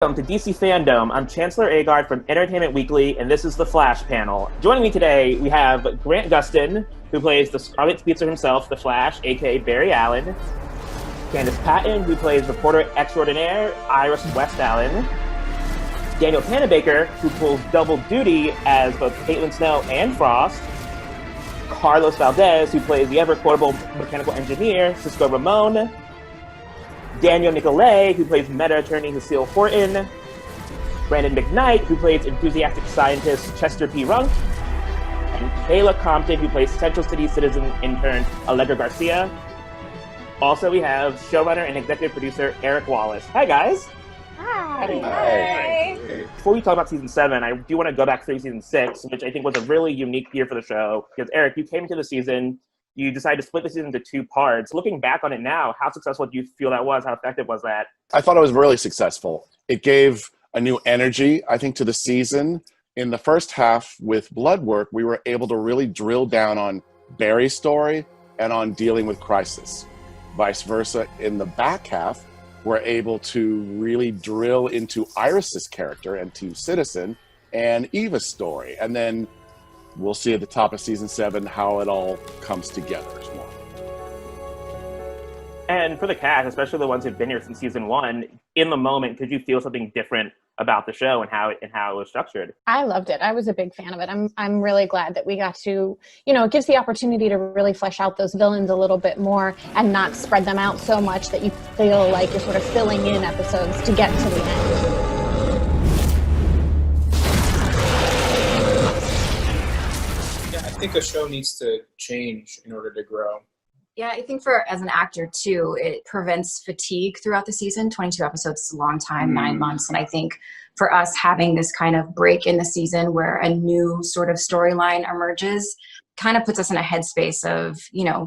Welcome to DC FanDome. I'm Chancellor Agard from Entertainment Weekly, and this is the Flash panel. Joining me today, we have Grant Gustin, who plays the Scarlet Speedster himself, the Flash, aka Barry Allen. Candace Patton, who plays reporter extraordinaire Iris West Allen. Daniel Panabaker, who pulls double duty as both Caitlin Snow and Frost. Carlos Valdez, who plays the ever-quotable mechanical engineer Cisco Ramon. Daniel Nicolay, who plays meta attorney Cecile Horton. Brandon McKnight, who plays enthusiastic scientist Chester P. Runk. And Kayla Compton, who plays Central City citizen intern Allegra Garcia. Also, we have showrunner and executive producer Eric Wallace. Hi, guys. Hi. Hi. Before we talk about season 7, I do want to go back through season 6, which I think was a really unique year for the show. Because Eric, you came into the season, you decided to split the season into 2 parts. Looking back on it now, how successful do you feel that was? How effective was that? I thought it was really successful. It gave a new energy, I think, to the season. In the first half with Bloodwork, we were able to really drill down on Barry's story and on dealing with crisis. Vice versa, in the back half, we're able to really drill into Iris's character and Team Citizen and Eva's story. And then we'll see at the top of season 7 how it all comes together as well. And for the cast, especially the ones who've been here since season 1, in the moment, could you feel something different about the show and how it was structured? I loved it. I was a big fan of it. I'm really glad that we got to, it gives the opportunity to really flesh out those villains a little bit more and not spread them out so much that you feel like you're sort of filling in episodes to get to the end. I think a show needs to change in order to grow. Yeah, I think as an actor too, it prevents fatigue throughout the season. 22 episodes is a long time, 9 months. And I think for us having this kind of break in the season where a new sort of storyline emerges kind of puts us in a headspace of,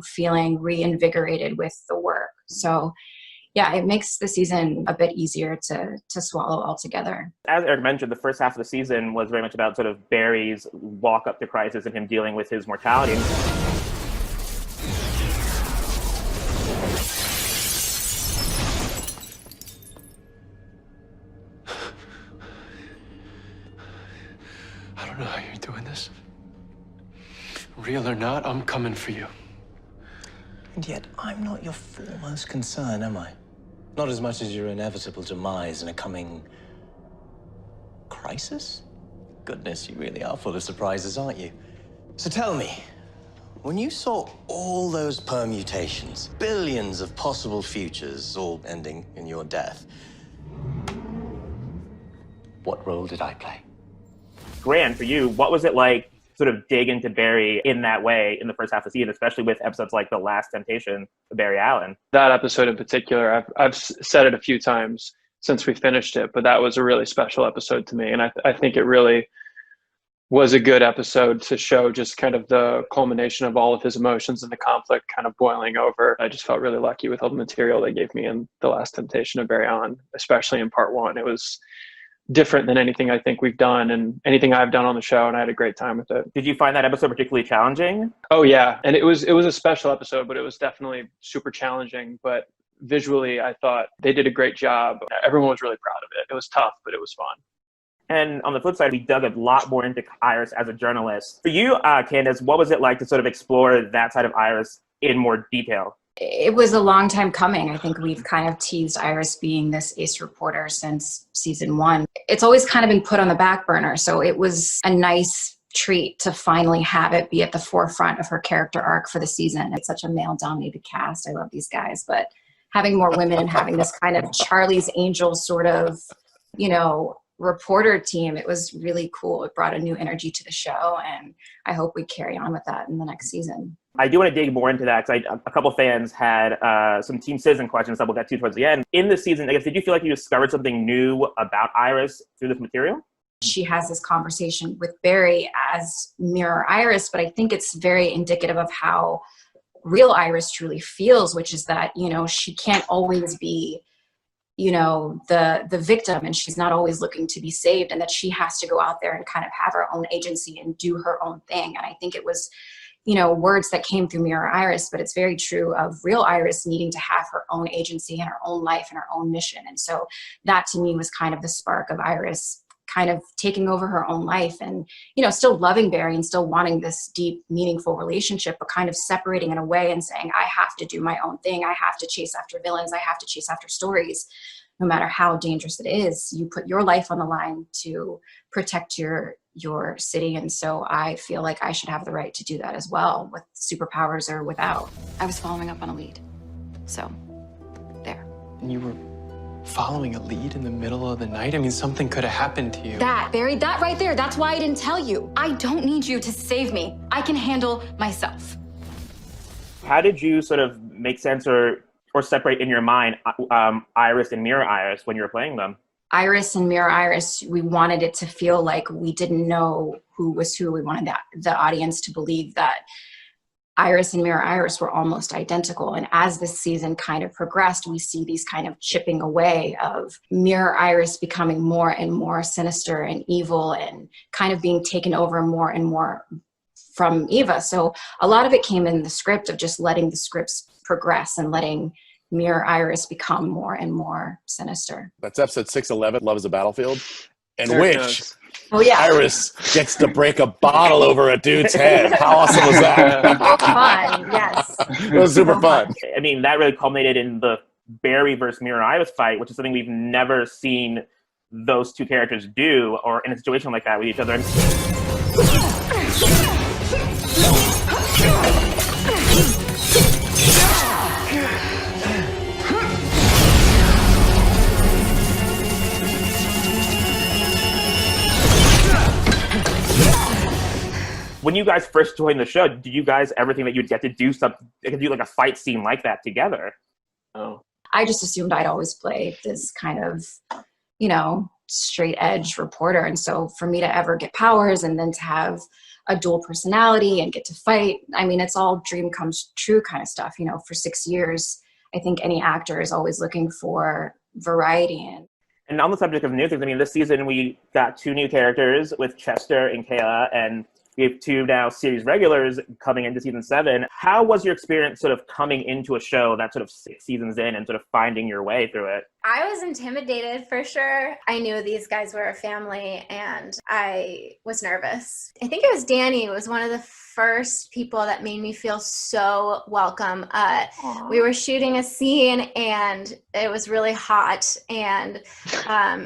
feeling reinvigorated with the work. So yeah, it makes the season a bit easier to swallow altogether. As Eric mentioned, the first half of the season was very much about sort of Barry's walk up to crisis and him dealing with his mortality. I don't know how you're doing this. Real or not, I'm coming for you. And yet, I'm not your foremost concern, am I? Not as much as your inevitable demise in a coming crisis? Goodness, you really are full of surprises, aren't you? So tell me, when you saw all those permutations, billions of possible futures, all ending in your death, what role did I play? Grant, for you, what was it like sort of dig into Barry in that way in the first half of the season, especially with episodes like The Last Temptation of Barry Allen? That episode in particular, I've said it a few times since we finished it, but that was a really special episode to me. And I think it really was a good episode to show just kind of the culmination of all of his emotions and the conflict kind of boiling over. I just felt really lucky with all the material they gave me in The Last Temptation of Barry Allen, especially in part 1. It was different than anything I think we've done and anything I've done on the show, and I had a great time with it. Did you find that episode particularly challenging? Oh yeah, and it was a special episode, but it was definitely super challenging. But visually, I thought they did a great job. Everyone was really proud of it. It was tough, but it was fun. And on the flip side, we dug a lot more into Iris as a journalist. For you, Candace, what was it like to sort of explore that side of Iris in more detail? It was a long time coming. I think we've kind of teased Iris being this ace reporter since season 1. It's always kind of been put on the back burner. So it was a nice treat to finally have it be at the forefront of her character arc for the season. It's such a male-dominated cast. I love these guys. But having more women and having this kind of Charlie's Angels sort of, reporter team, it was really cool. It brought a new energy to the show, and I hope we carry on with that in the next season. I do want to dig more into that because a couple fans had some Team Citizen questions that we'll get to towards the end. In this season, I guess, did you feel like you discovered something new about Iris through this material? She has this conversation with Barry as Mirror Iris, but I think it's very indicative of how real Iris truly feels, which is that, she can't always be the victim, and she's not always looking to be saved, and that she has to go out there and kind of have her own agency and do her own thing. And I think it was words that came through Mirror Iris, but it's very true of real Iris needing to have her own agency and her own life and her own mission. And so that to me was kind of the spark of Iris kind of taking over her own life and, still loving Barry and still wanting this deep, meaningful relationship, but kind of separating it away and saying, I have to do my own thing. I have to chase after villains. I have to chase after stories. No matter how dangerous it is, you put your life on the line to protect your city. And so I feel like I should have the right to do that as well, with superpowers or without. I was following up on a lead. So, there. And you were following a lead in the middle of the night? I mean, something could have happened to you. Barry, that right there, that's why I didn't tell you. I don't need you to save me. I can handle myself. How did you sort of make sense or separate in your mind Iris and Mirror Iris when you were playing them? Iris and Mirror Iris, we wanted it to feel like we didn't know who was who. We wanted the audience to believe that Iris and Mirror Iris were almost identical. And as this season kind of progressed, we see these kind of chipping away of Mirror Iris becoming more and more sinister and evil and kind of being taken over more and more from Eva. So a lot of it came in the script of just letting the scripts progress and letting Mirror Iris become more and more sinister. That's episode 611, Love is a Battlefield, in There it which goes. Oh yeah. Iris gets to break a bottle over a dude's head. How awesome was that? So fun, yes. It was super fun. I mean, that really culminated in the Barry versus Mirror Iris fight, which is something we've never seen those two characters do, or in a situation like that with each other. When you guys first joined the show, did you guys ever think that you'd get to do something, do like a fight scene like that together? Oh. I just assumed I'd always play this kind of, straight edge reporter. And so for me to ever get powers and then to have a dual personality and get to fight, I mean, it's all dream comes true kind of stuff. For 6 years, I think any actor is always looking for variety. And on the subject of new things, I mean, this season we got 2 new characters with Chester and Kayla, and we have 2 now series regulars coming into season 7. How was your experience sort of coming into a show that's sort of 6 seasons in and sort of finding your way through it? I was intimidated for sure. I knew these guys were a family and I was nervous. I think it was Danny was one of the first people that made me feel so welcome. We were shooting a scene and it was really hot and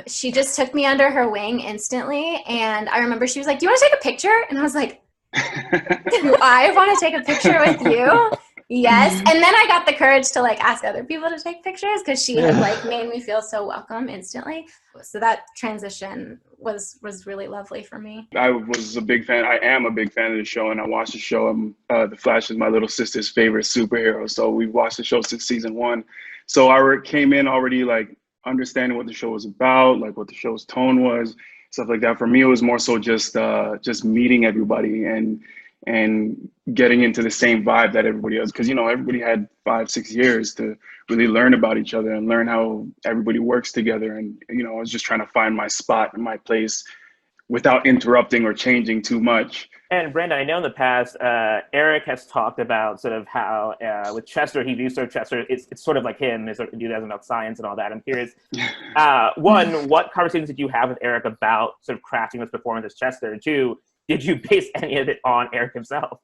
she just took me under her wing instantly. And I remember she was like, "Do you want to take a picture?" And I was like, "Do I want to take a picture with you?" Yes. And then I got the courage to ask other people to take pictures because she had made me feel so welcome instantly. So that transition was really lovely for me. I was a big fan. I am a big fan of the show, and I watched the show. The Flash is my little sister's favorite superhero. So we've watched the show since season 1. So I came in already understanding what the show was about, what the show's tone was, stuff like that. For me, it was more so just meeting everybody and getting into the same vibe that everybody has. Because, everybody had 5-6 years to really learn about each other and learn how everybody works together. And, I was just trying to find my spot and my place without interrupting or changing too much. And Brandon, I know in the past, Eric has talked about sort of how with Chester, he views sort of Chester, it's sort of like him, his enthusiasm about science and all that. I'm curious, one, what conversations did you have with Eric about sort of crafting this performance as Chester? And 2, did you base any of it on Eric himself?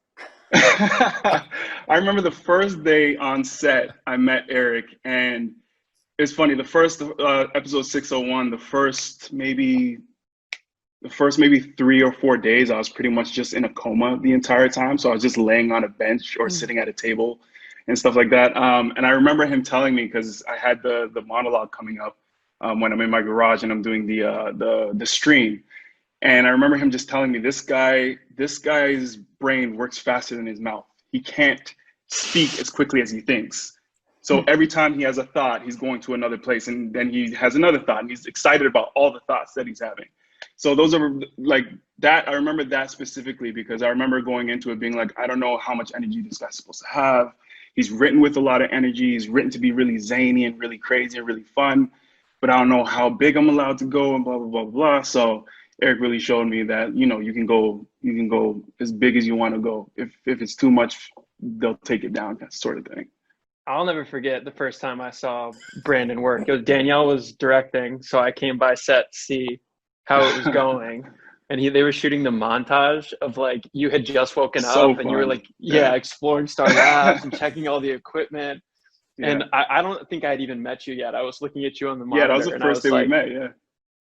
I remember the first day on set, I met Eric, and it's funny, the first episode 601, the first maybe 3 or 4 days, I was pretty much just in a coma the entire time. So I was just laying on a bench or sitting at a table and stuff like that. And I remember him telling me, because I had the monologue coming up when I'm in my garage and I'm doing the stream. And I remember him just telling me, this guy's brain works faster than his mouth. He can't speak as quickly as he thinks. So every time he has a thought, he's going to another place, and then he has another thought, and he's excited about all the thoughts that he's having. So those are that. I remember that specifically because I remember going into it being I don't know how much energy this guy's supposed to have. He's written with a lot of energy. He's written to be really zany and really crazy and really fun, but I don't know how big I'm allowed to go and blah, blah, blah, blah. So Eric really showed me that, you can go as big as you want to go. If it's too much, they'll take it down, that sort of thing. I'll never forget the first time I saw Brandon work. It was Danielle was directing, so I came by set to see how it was going. And they were shooting the montage of like you had just woken So up and you were fun. like, exploring Star Labs and checking all the equipment. Yeah. And I don't think I'd even met you yet. I was looking at you on the monitor. Yeah, that was the first day we met. Yeah.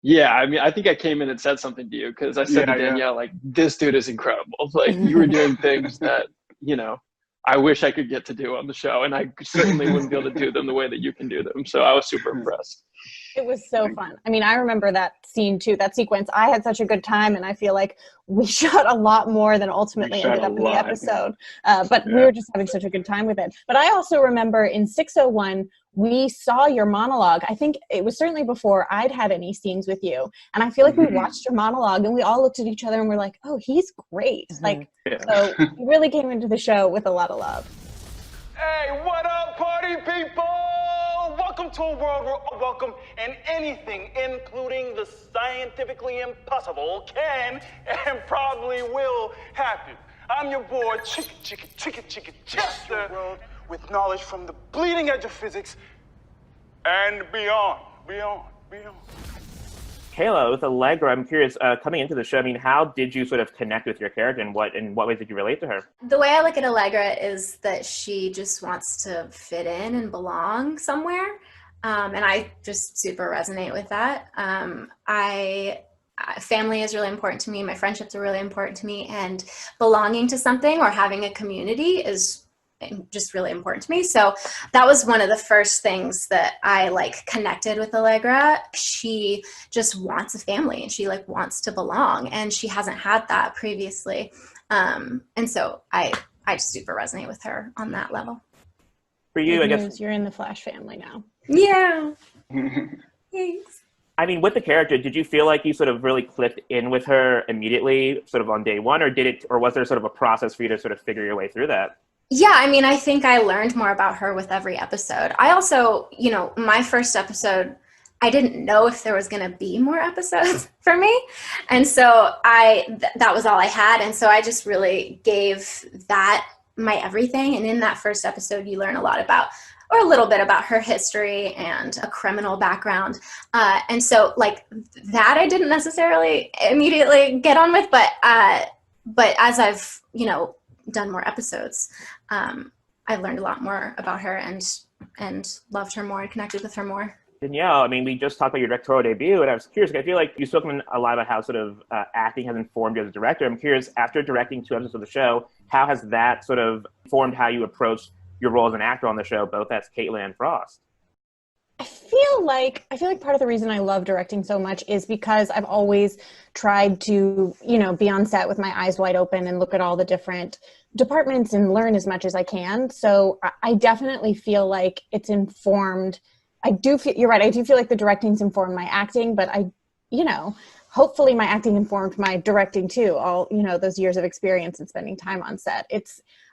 Yeah, I mean, I think I came in and said something to you because I said to Danielle, like, this dude is incredible. Like, you were doing things that, I wish I could get to do on the show, and I certainly wouldn't be able to do them the way that you can do them. So I was super impressed. It was so fun. I mean, I remember that scene too, that sequence. I had such a good time, and I feel like we shot a lot more than ultimately ended up in the episode. But we were just having such a good time with it. But I also remember in 601, we saw your monologue. I think it was certainly before I'd had any scenes with you. And I feel like we watched your monologue and we all looked at each other and we're like, oh, he's great. Like, so you really came into the show with a lot of love. Hey, what up, party people? Welcome to a world where welcome and anything, including the scientifically impossible, can and probably will happen. I'm your boy, Chicka Chester, world with knowledge from the bleeding edge of physics and beyond. Kayla, with Allegra, I'm curious, coming into the show, I mean, how did you sort of connect with your character and in what ways did you relate to her? The way I look at Allegra is that she just wants to fit in and belong somewhere. And I just super resonate with that. Family is really important to me. My friendships are really important to me. And belonging to something or having a community is just really important to me. So that was one of the first things that I connected with Allegra. She just wants a family and she wants to belong, and she hasn't had that previously. And so I just super resonate with her on that level. For you, I guess you're in the Flash family now. Yeah. Thanks. I mean, with the character, did you feel like you sort of really clicked in with her immediately, sort of on day one, or was there sort of a process for you to sort of figure your way through that? Yeah, I mean, I think I learned more about her with every episode. I also, my first episode, I didn't know if there was going to be more episodes for me. And so that was all I had. And so I just really gave that my everything. And in that first episode, you learn a little bit about her history and a criminal background. And so that I didn't necessarily immediately get on with, but as I've, done more episodes, I've learned a lot more about her and loved her more and connected with her more. Danielle, I mean, we just talked about your directorial debut, and I was curious, I feel like you've spoken a lot about how sort of acting has informed you as a director. I'm curious, after directing 2 episodes of the show, how has that sort of formed how you approach your role as an actor on the show, both as Caitlin and Frost? I feel like part of the reason I love directing so much is because I've always tried to, be on set with my eyes wide open and look at all the different departments and learn as much as I can. So I definitely feel like it's informed. You're right. I do feel like the directing's informed my acting, but hopefully my acting informed my directing too. All, those years of experience and spending time on set.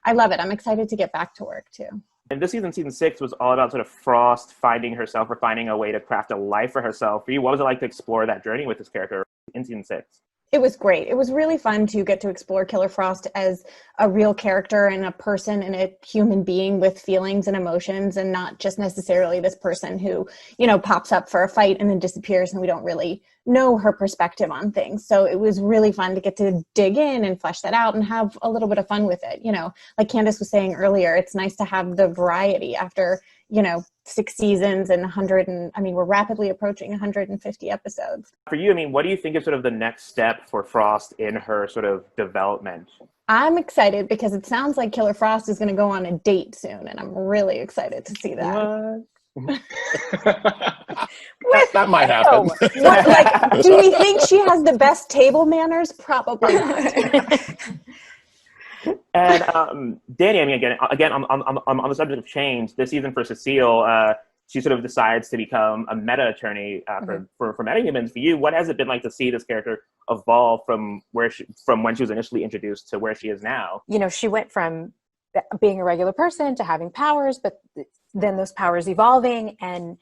I love it. I'm excited to get back to work too. And this season 6, was all about sort of Frost finding herself or finding a way to craft a life for herself. For you, what was it like to explore that journey with this character in season 6? It was great. It was really fun to get to explore Killer Frost as a real character and a person and a human being with feelings and emotions, and not just necessarily this person who, pops up for a fight and then disappears and we don't really know her perspective on things. So it was really fun to get to dig in and flesh that out and have a little bit of fun with it. Like Candace was saying earlier, it's nice to have the variety after, 6 seasons and we're rapidly approaching 150 episodes. For you, what do you think is sort of the next step for Frost in her sort of development? I'm excited because it sounds like Killer Frost is going to go on a date soon, and I'm really excited to see that. That might happen. Do we think she has the best table manners? Probably not. And Danny, again on the subject of change, this season for Cecile, she sort of decides to become a meta attorney for metahumans. For you, what has it been like to see this character evolve from when she was initially introduced to where she is now? She went from being a regular person to having powers, but then those powers evolving, and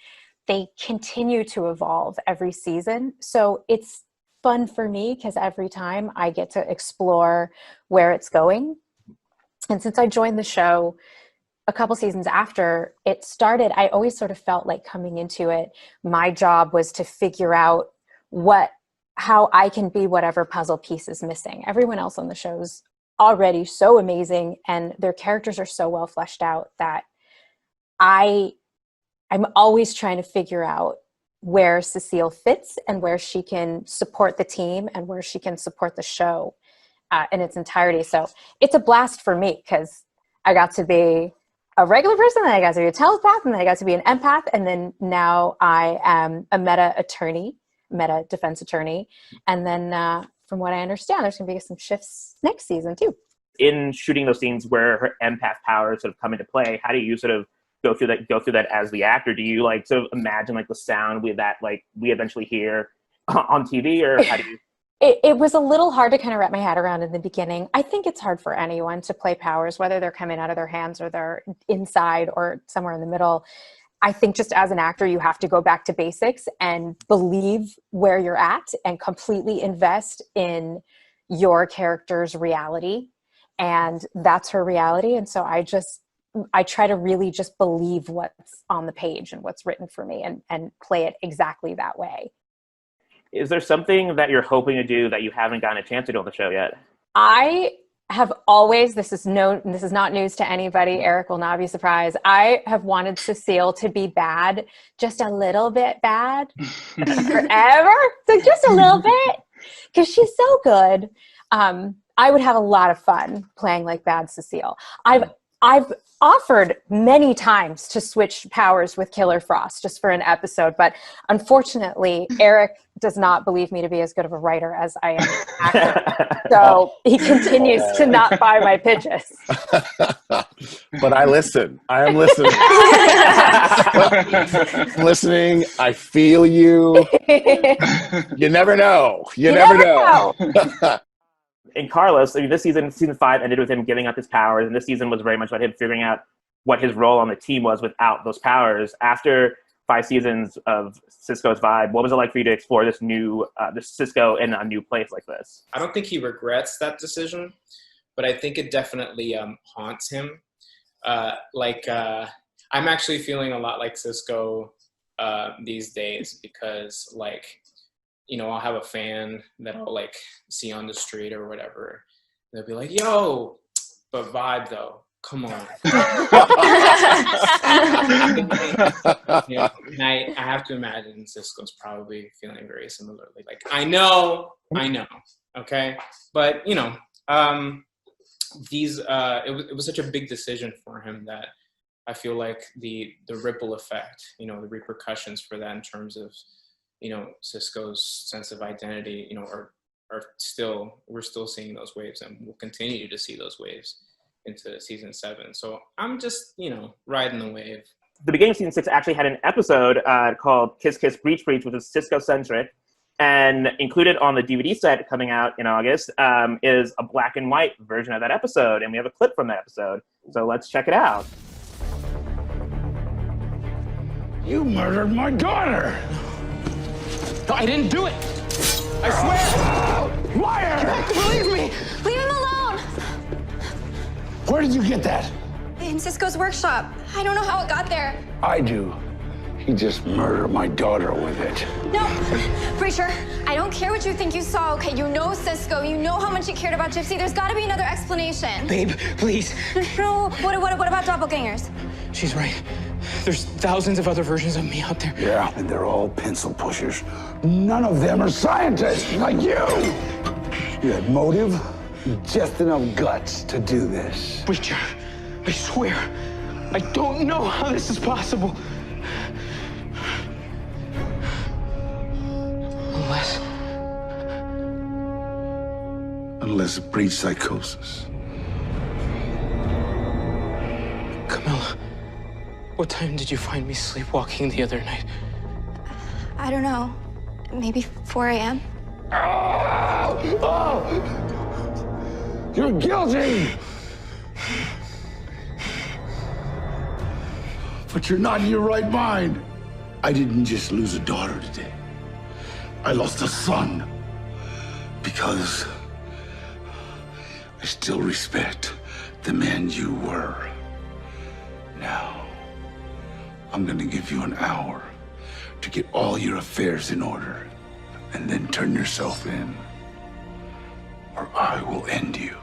they continue to evolve every season. So it's fun for me because every time I get to explore where it's going. And since I joined the show a couple seasons after it started, I always sort of felt like coming into it, my job was to figure out how I can be whatever puzzle piece is missing. Everyone else on the show's already so amazing and their characters are so well fleshed out that I'm always trying to figure out where Cecile fits and where she can support the team and where she can support the show in its entirety. So it's a blast for me because I got to be a regular person, then I got to be a telepath, and then I got to be an empath, and then now I am a meta defense attorney. And then from what I understand, there's going to be some shifts next season too. In shooting those scenes where her empath powers sort of come into play, how do you sort of go through that as the actor? Do you like sort of imagine like the sound we eventually hear on TV, or how do you? It was a little hard to kind of wrap my head around in the beginning. I think it's hard for anyone to play powers, whether they're coming out of their hands or they're inside or somewhere in the middle. I think just as an actor, you have to go back to basics and believe where you're at and completely invest in your character's reality. And that's her reality. And so I try to really just believe what's on the page and what's written for me and play it exactly that way. Is there something that you're hoping to do that you haven't gotten a chance to do on the show yet? I have always, this is not news to anybody, Eric will not be surprised, I have wanted Cecile to be bad, just a little bit bad, forever, so just a little bit, because she's so good. I would have a lot of fun playing like bad Cecile. I've offered many times to switch powers with Killer Frost just for an episode, but unfortunately, Eric does not believe me to be as good of a writer as I am an actor. So he continues to not buy my pitches. But I listen. I am listening. I'm listening. I feel you. You never know. You never know. And Carlos, I mean, this season 5 ended with him giving up his powers, and this season was very much about him figuring out what his role on the team was without those powers. After 5 seasons of Cisco's vibe, what was it like for you to explore this new, this Cisco in a new place like this? I don't think he regrets that decision, but I think it definitely haunts him. I'm actually feeling a lot like Cisco these days because, like, you know, I'll have a fan that I'll like see on the street or whatever. They'll be like, "Yo," but vibe though. Come on. You know, and I have to imagine Cisco's probably feeling very similarly. Like, I know, okay, but you know, it was such a big decision for him that I feel like the ripple effect, you know, the repercussions for that in terms of, you know, Cisco's sense of identity, you know, we're still seeing those waves, and we'll continue to see those waves into season 7. So I'm just, you know, riding the wave. The beginning of season 6 actually had an episode called Kiss Kiss Breach Breach, which is Cisco-centric, and included on the DVD set coming out in August is a black and white version of that episode, and we have a clip from that episode. So let's check it out. You murdered my daughter! No, I didn't do it! I swear! Liar! Believe me! Leave him alone! Where did you get that? In Cisco's workshop. I don't know how it got there. I do. He just murdered my daughter with it. No, Preacher, I don't care what you think you saw, okay? You know Cisco. You know how much he cared about Gypsy. There's got to be another explanation. Babe, please. No, what about doppelgangers? She's right. There's thousands of other versions of me out there. Yeah, and they're all pencil pushers. None of them are scientists like you. You had motive, just enough guts to do this. Preacher, I swear, I don't know how this is possible. Unless it breeds psychosis. Camilla, what time did you find me sleepwalking the other night? I don't know. Maybe 4 a.m.? You're guilty! But you're not in your right mind. I didn't just lose a daughter today. I lost a son. Because I still respect the man you were. Now, I'm gonna give you an hour to get all your affairs in order, and then turn yourself in, or I will end you.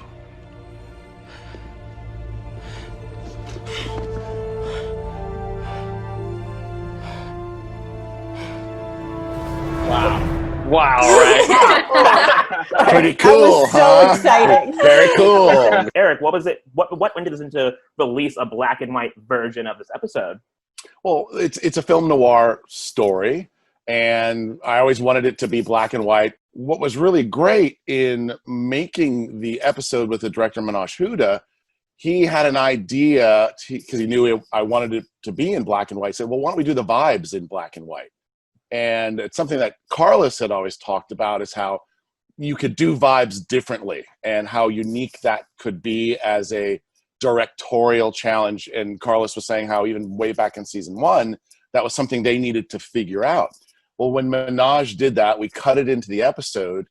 Wow, right. Pretty cool, so exciting. Very cool. Eric, what was it? What went into to release a black and white version of this episode? Well, it's a film noir story, and I always wanted it to be black and white. What was really great in making the episode with the director Manoj Huda, he had an idea because he knew I wanted it to be in black and white. He said, well, why don't we do the vibes in black and white? And it's something that Carlos had always talked about, is how you could do vibes differently and how unique that could be as a directorial challenge. And Carlos was saying how even way back in season 1, that was something they needed to figure out. Well, when Minaj did that, we cut it into the episode.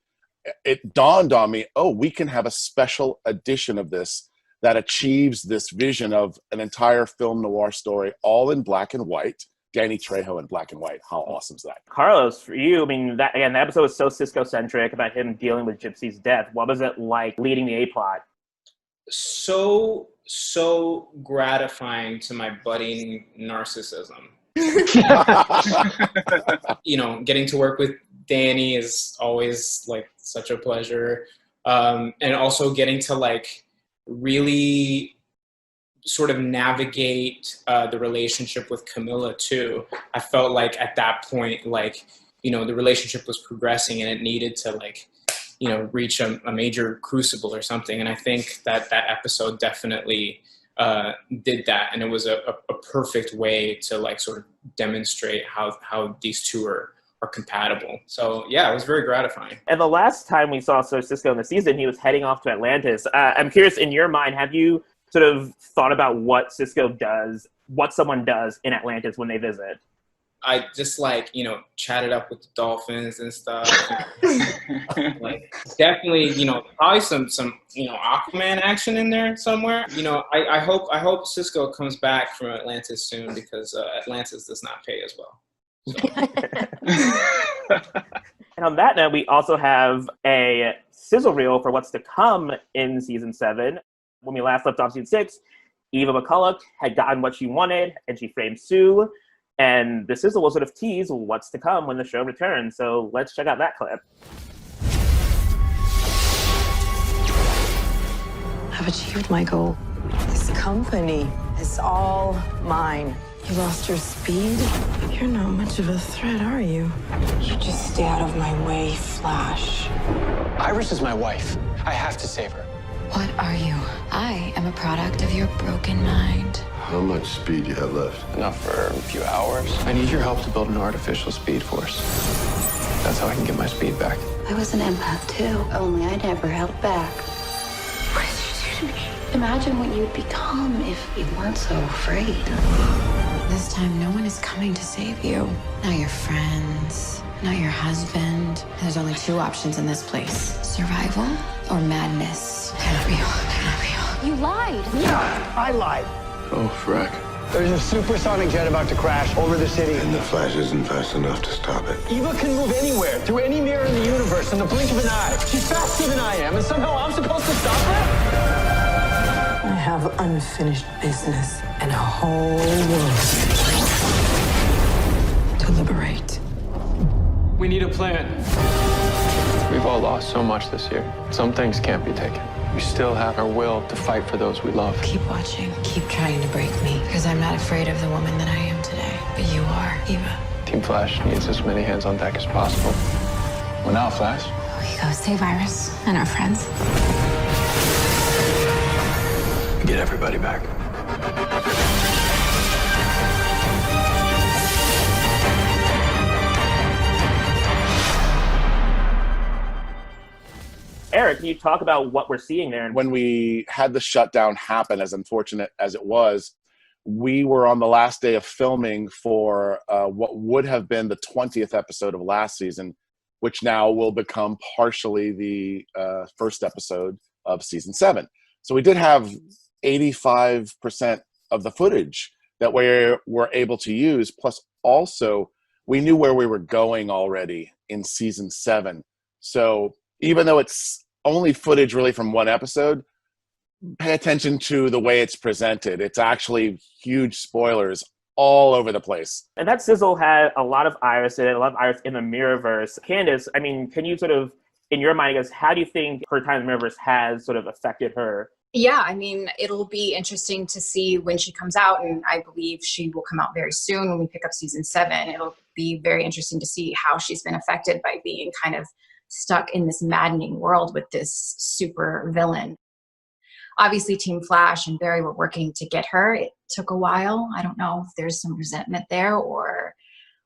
It dawned on me, oh, we can have a special edition of this that achieves this vision of an entire film noir story, all in black and white. Danny Trejo in black and white. How awesome is that? Carlos, for you, I mean, that again, the episode was so Cisco-centric about him dealing with Gypsy's death. What was it like leading the A-plot? So gratifying to my budding narcissism. You know, getting to work with Danny is always like such a pleasure. And also getting to like really sort of navigate the relationship with Camilla too. I felt like at that point, like, you know, the relationship was progressing and it needed to like, you know, reach a major crucible or something. And I think that episode definitely did that. And it was a perfect way to like sort of demonstrate how these two are compatible. So yeah, it was very gratifying. And the last time we saw Sir Cisco in the season, he was heading off to Atlantis. I'm curious, in your mind, have you sort of thought about what Cisco does, what someone does in Atlantis when they visit? I just like, you know, chatted up with the dolphins and stuff. Like definitely, you know, probably some, you know, Aquaman action in there somewhere. You know, I hope Cisco comes back from Atlantis soon, because Atlantis does not pay as well. And on that note, we also have a sizzle reel for what's to come in season 7. When we last left off season 6, Eva McCulloch had gotten what she wanted, and she framed Sue. And the sizzle will sort of tease what's to come when the show returns. So let's check out that clip. I've achieved my goal. This company is all mine. You lost your speed? You're not much of a threat, are you? You just stay out of my way, Flash. Iris is my wife. I have to save her. What are you? I am a product of your broken mind. How much speed do you have left? Enough for a few hours. I need your help to build an artificial speed force. That's how I can get my speed back. I was an empath too, only I never held back. What did you do to me? Imagine what you'd become if you weren't so afraid. This time, no one is coming to save you. Not your friends, not your husband. There's only 2 options in this place. Survival or madness. Cannot be all. You lied. Yeah, I lied. Oh, frack. There's a supersonic jet about to crash over the city. And the Flash isn't fast enough to stop it. Eva can move anywhere, through any mirror in the universe, in the blink of an eye. She's faster than I am, and somehow I'm supposed to stop her? I have unfinished business and a whole world to liberate. We need a plan. We've all lost so much this year. Some things can't be taken. We still have our will to fight for those we love. Keep watching. Keep trying to break me. Because I'm not afraid of the woman that I am today. But you are, Eva. Team Flash needs as many hands on deck as possible. Well, now, Flash. We go save Iris and our friends. Get everybody back. Eric, can you talk about what we're seeing there? When we had the shutdown happen, as unfortunate as it was, we were on the last day of filming for what would have been the 20th episode of last season. which now will become partially the first episode of season 7. So we did have 85% of the footage that we were able to use. Plus, also, we knew where we were going already in season 7. So even though it's only footage really from one episode, pay attention to the way it's presented. It's actually huge spoilers all over the place. And that sizzle had a lot of Iris in it, a lot of Iris in the Mirrorverse. Candace, I mean, can you sort of, in your mind, I guess, how do you think her time in the Mirrorverse has sort of affected her? Yeah, I mean, it'll be interesting to see when she comes out, and I believe she will come out very soon when we pick up season 7. It'll be very interesting to see how she's been affected by being kind of stuck in this maddening world with this super villain. Obviously, Team Flash and Barry were working to get her. It took a while. I don't know if there's some resentment there or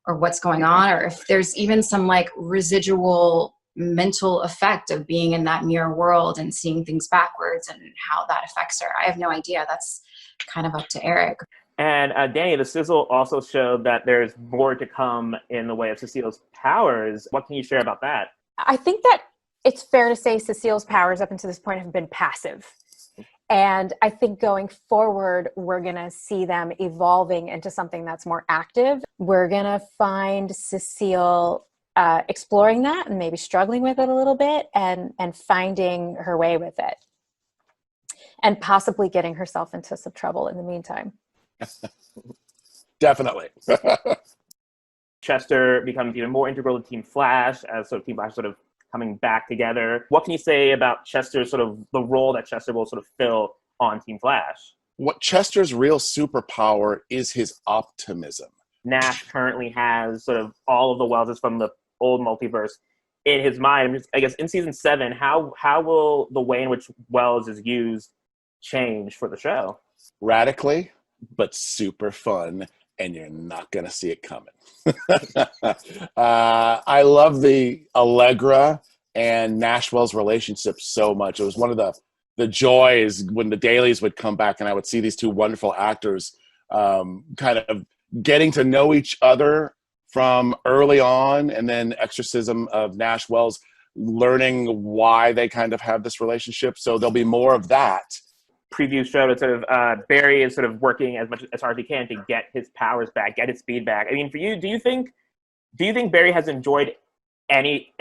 what's going on, or if there's even some like residual mental effect of being in that mirror world and seeing things backwards and how that affects her. I have no idea. That's kind of up to Eric. And Danny, the sizzle also showed that there's more to come in the way of Cecile's powers. What can you share about that? I think that it's fair to say Cecile's powers up until this point have been passive. And I think going forward, we're going to see them evolving into something that's more active. We're going to find Cecile exploring that and maybe struggling with it a little bit and finding her way with it. And possibly getting herself into some trouble in the meantime. Definitely. Chester becomes even more integral to Team Flash as sort of Team Flash sort of coming back together. What can you say about Chester's sort of the role that Chester will sort of fill on Team Flash? What Chester's real superpower is his optimism. Nash currently has sort of all of the Welleses from the old multiverse in his mind. I guess in season 7, how will the way in which Wells is used change for the show? Radically, but super fun, and you're not going to see it coming. I love the Allegra and Nash Wells relationship so much. It was one of the joys when the dailies would come back and I would see these two wonderful actors kind of getting to know each other from early on, and then exorcism of Nash Wells, learning why they kind of have this relationship. So there'll be more of that. Preview showed that sort of Barry is sort of working as hard as he can to get his powers back, get his speed back. I mean, for you, do you think Barry has enjoyed any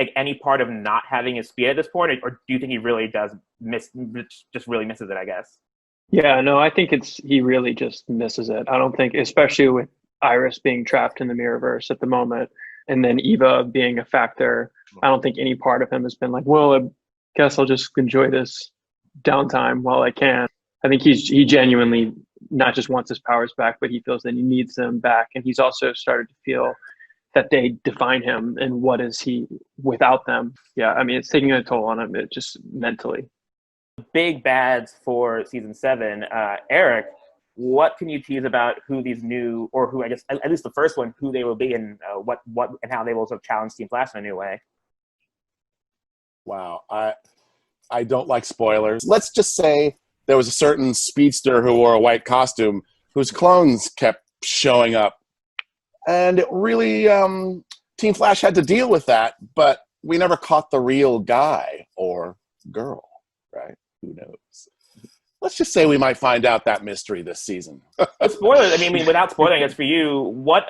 part of not having his speed at this point, or do you think he really does really misses it, I guess? Yeah, no, I think he really just misses it. I don't think, especially with Iris being trapped in the Mirrorverse at the moment, and then Eva being a factor, I don't think any part of him has been like, well, I guess I'll just enjoy this downtime while I can. I think he genuinely not just wants his powers back, but he feels that he needs them back. And he's also started to feel that they define him and what is he without them. Yeah, I mean, it's taking a toll on him, just mentally. Big bads for season 7. Eric, what can you tease about who these new, or who I guess, at least the first one, who they will be and what and how they will sort of challenge Team Flash in a new way? Wow. I don't like spoilers. Let's just say there was a certain speedster who wore a white costume whose clones kept showing up. And it really, Team Flash had to deal with that, but we never caught the real guy or girl, right? Who knows? Let's just say we might find out that mystery this season. Spoilers. I mean, without spoiling, I guess for you, what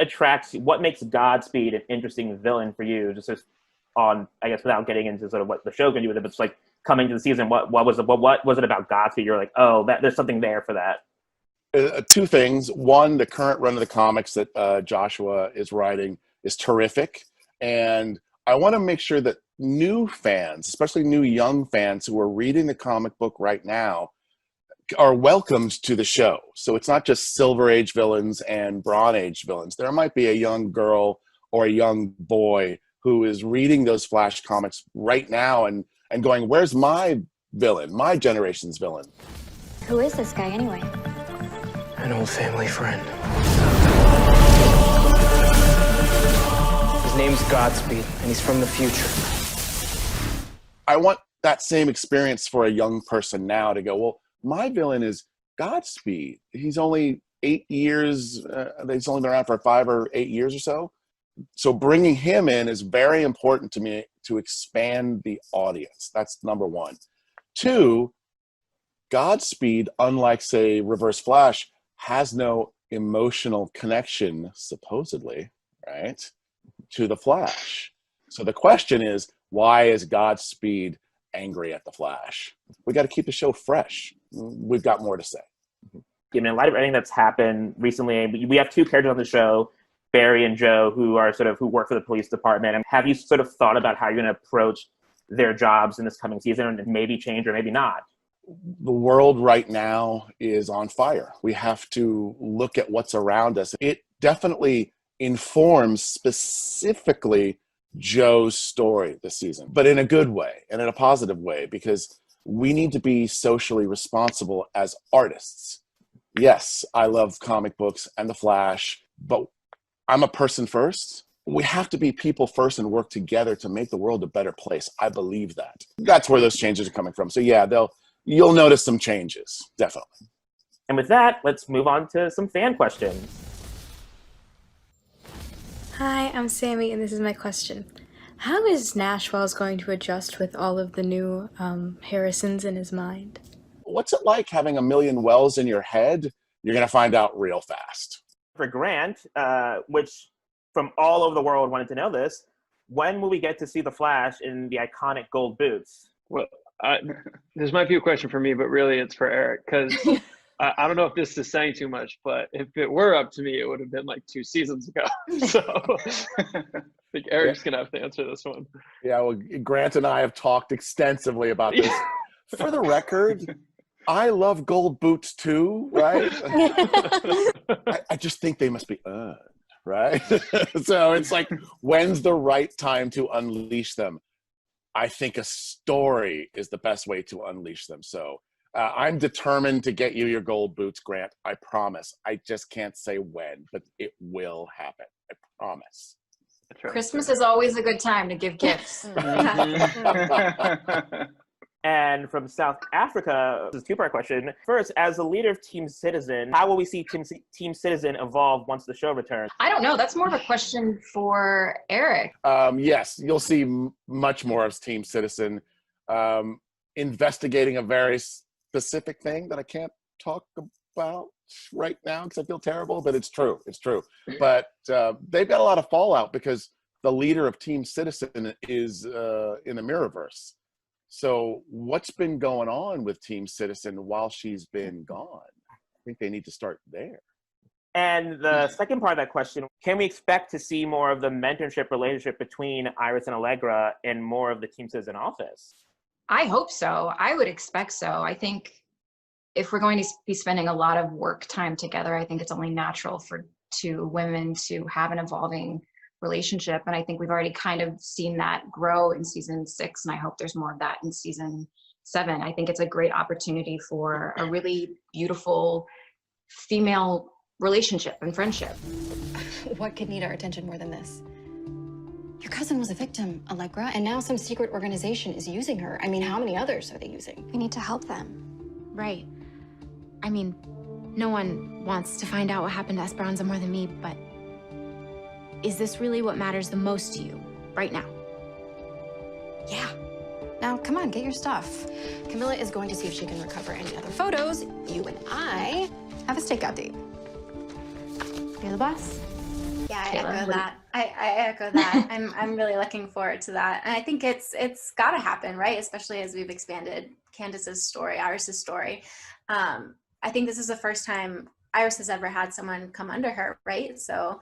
makes Godspeed an interesting villain for you? Just on, I guess, without getting into sort of what the show can do with it, but just like coming to the season, what was it about Godspeed? You're like, oh, there's something there for that. Two things. One, the current run of the comics that Joshua is writing is terrific. And I want to make sure that new fans, especially new young fans who are reading the comic book right now, are welcomed to the show. So it's not just Silver Age villains and Bronze Age villains. There might be a young girl or a young boy who is reading those Flash comics right now and going, where's my villain, my generation's villain? Who is this guy anyway? An old family friend. His name's Godspeed, and he's from the future. I want that same experience for a young person now to go, well, my villain is Godspeed. He's only 8 years, he's only been around for 5 or 8 years or so. So bringing him in is very important to me to expand the audience. That's number one. Two, Godspeed, unlike, say, Reverse Flash, has no emotional connection, supposedly, right, to the Flash. So the question is, why is Godspeed angry at the Flash? We got to keep the show fresh. We've got more to say. In light of everything that's happened recently, we have two characters on the show, Barry and Joe, who work for the police department. And have you sort of thought about how you're going to approach their jobs in this coming season, and maybe change or maybe not? The world right now is on fire. We have to look at what's around us. It definitely informs specifically Joe's story this season, but in a good way and in a positive way, because we need to be socially responsible as artists. Yes, I love comic books and the Flash, but I'm a person first. We have to be people first and work together to make the world a better place. I believe that. That's where those changes are coming from. So yeah, you'll notice some changes, definitely. And with that, let's move on to some fan questions. Hi, I'm Sammy, and this is my question. How is Nash Wells going to adjust with all of the new Harrisons in his mind? What's it like having a million Wells in your head? You're going to find out real fast. For Grant, which from all over the world wanted to know this, when will we get to see the Flash in the iconic gold boots? Well, this might be a question for me, but really it's for Eric, because I don't know if this is saying too much, but if it were up to me, it would have been like 2 seasons ago. So I think Eric's going to have to answer this one. Yeah, well, Grant and I have talked extensively about this. For the record, I love gold boots too, right? I just think they must be earned, right? So it's like, when's the right time to unleash them? I think a story is the best way to unleash them. So I'm determined to get you your gold boots, Grant. I promise. I just can't say when, but it will happen. I promise. Christmas is always a good time to give gifts. And from South Africa, this is a 2-part question. First, as the leader of Team Citizen, how will we see Team Citizen evolve once the show returns? I don't know. That's more of a question for Eric. Yes, you'll see much more of Team Citizen investigating a very specific thing that I can't talk about right now because I feel terrible, but it's true. It's true. But they've got a lot of fallout because the leader of Team Citizen is in the Mirrorverse. So what's been going on with Team Citizen while she's been gone? I think they need to start there. And the second part of that question, can we expect to see more of the mentorship relationship between Iris and Allegra in more of the Team Citizen office? I hope so. I would expect so. I think if we're going to be spending a lot of work time together, I think it's only natural for 2 women to have an evolving relationship. And I think we've already kind of seen that grow in season 6. And I hope there's more of that in season 7. I think it's a great opportunity for a really beautiful female relationship and friendship. What could need our attention more than this? Your cousin was a victim, Allegra, and now some secret organization is using her. I mean, how many others are they using? We need to help them. Right. I mean, no one wants to find out what happened to Esperanza more than me, but is this really what matters the most to you right now? Yeah. Now, come on, get your stuff. Camilla is going to see if she can recover any other photos. You and I have a stakeout date. You're the boss. Yeah, I echo that. I echo that. I'm really looking forward to that. And I think it's got to happen, right? Especially as we've expanded Candace's story, Iris's story. I think this is the first time Iris has ever had someone come under her, right? So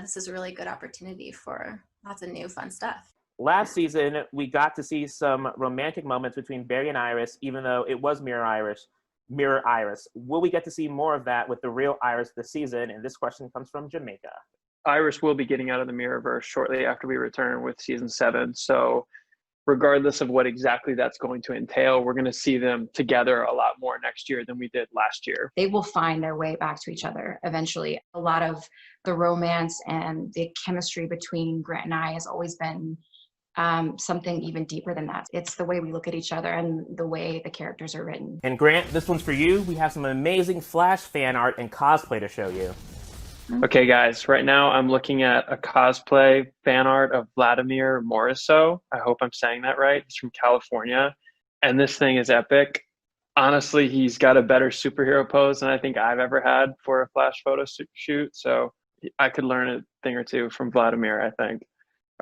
this is a really good opportunity for lots of new fun stuff. Last season, we got to see some romantic moments between Barry and Iris, even though it was Mirror Iris. Will we get to see more of that with the real Iris this season? And this question comes from Jamaica. Iris will be getting out of the Mirrorverse shortly after we return with season 7. So regardless of what exactly that's going to entail, we're going to see them together a lot more next year than we did last year. They will find their way back to each other eventually. A lot of the romance and the chemistry between Grant and I has always been something even deeper than that. It's the way we look at each other and the way the characters are written. And Grant, this one's for you. We have some amazing Flash fan art and cosplay to show you. Okay, guys, right now I'm looking at a cosplay fan art of Vladimir Moriso. I hope I'm saying that right. He's from California, and this thing is epic. Honestly, he's got a better superhero pose than I think I've ever had for a flash photo shoot, so I could learn a thing or two from Vladimir, I think.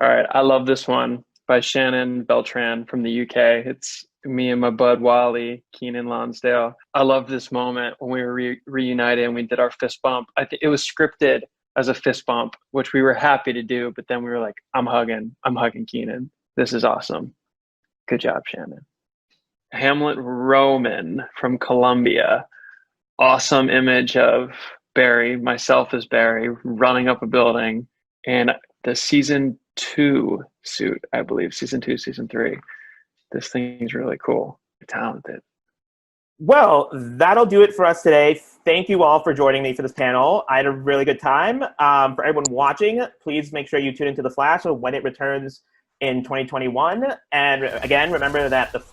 All right, I love this one by Shannon Beltran from the UK. It's me and my bud Wally, Keenan Lonsdale. I love this moment when we were reunited and we did our fist bump. I think it was scripted as a fist bump, which we were happy to do, but then we were like, I'm hugging Keenan. This is awesome. Good job, Shannon. Hamlet Roman from Colombia. Awesome image of Barry, myself as Barry, running up a building, and the season 2 suit, I believe, season 2, season 3. This thing is really cool. Talented. Well, that'll do it for us today. Thank you all for joining me for this panel. I had a really good time. For everyone watching, please make sure you tune into The Flash when it returns in 2021. And again, remember that the